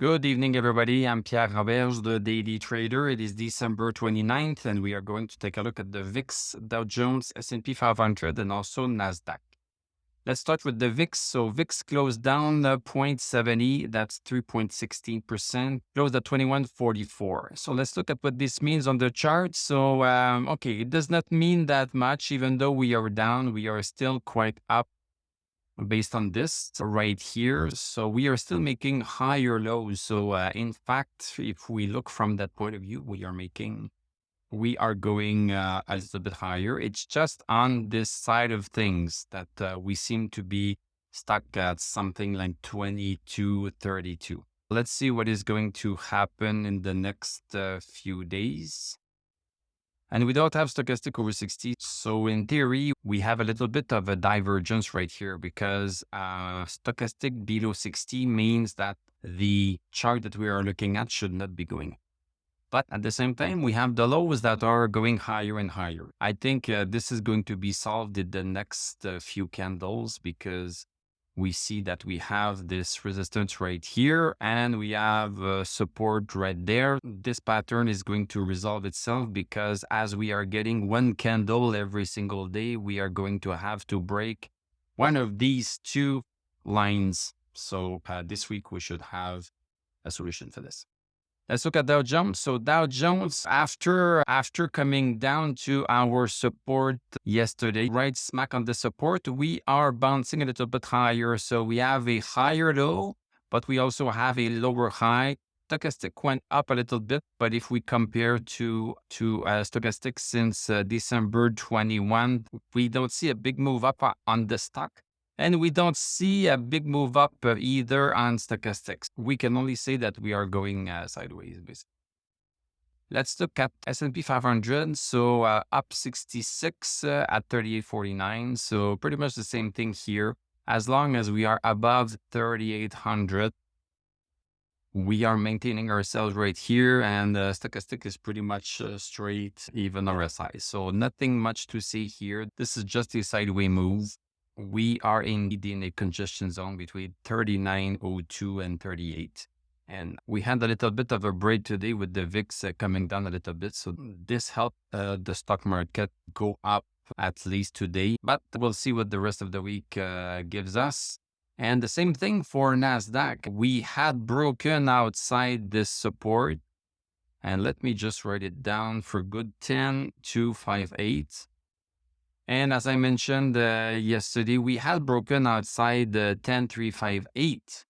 Good evening, everybody. I'm Pierre Roberge, the Daily Trader. It is December 29th, and we are going to take a look at the VIX, Dow Jones, S&P 500, and also Nasdaq. Let's start with the VIX. So VIX closed down 0.70, that's 3.16%, closed at 2144. So let's look at what this means on the chart. So, okay, it does not mean that much, even though we are down, we are still quite up based on this right here. So we are still making higher lows. So in fact, if we look from that point of view, we are going a little bit higher. It's just on this side of things that we seem to be stuck at something like 22.32. Let's see what is going to happen in the next few days. And we don't have stochastic over 60. So in theory, we have a little bit of a divergence right here because stochastic below 60 means that the chart that we are looking at should not be going. But at the same time, we have the lows that are going higher and higher. I think this is going to be solved in the next few candles because we see that we have this resistance right here and we have support right there. This pattern is going to resolve itself because as we are getting one candle every single day, we are going to have to break one of these two lines. So this week we should have a solution for this. Let's look at Dow Jones. So Dow Jones, after coming down to our support yesterday, right smack on the support, we are bouncing a little bit higher. So we have a higher low, but we also have a lower high. Stochastic went up a little bit, but if we compare to stochastic since December 21, we don't see a big move up on the stock. And we don't see a big move up either on stochastics. We can only say that we are going sideways, basically. Let's look at S&P 500. So up 66 at 38.49. So pretty much the same thing here. As long as we are above 3,800, we are maintaining ourselves right here. And stochastic is pretty much straight, even RSI. So nothing much to see here. This is just a sideways move. We are indeed in a congestion zone between 39.02 and 38. And we had a little bit of a break today with the VIX coming down a little bit. So this helped the stock market go up at least today. But we'll see what the rest of the week gives us. And the same thing for Nasdaq. We had broken outside this support. And let me just write it down for good 10,258. And as I mentioned yesterday, we had broken outside the 10,358.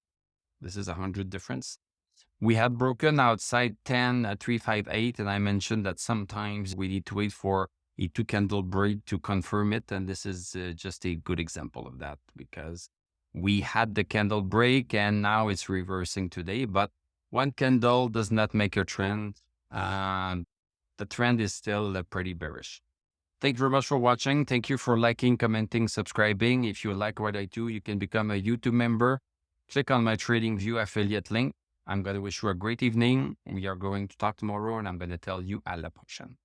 This is 100 difference. We had broken outside 10,358, and I mentioned that sometimes we need to wait for a two candle break to confirm it. And this is just a good example of that because we had the candle break and now it's reversing today. But one candle does not make a trend. The trend is still pretty bearish. Thank you very much for watching. Thank you for liking, commenting, subscribing. If you like what I do, you can become a YouTube member. Click on my TradingView affiliate link. I'm going to wish you a great evening. We are going to talk tomorrow and I'm going to tell you à la prochaine.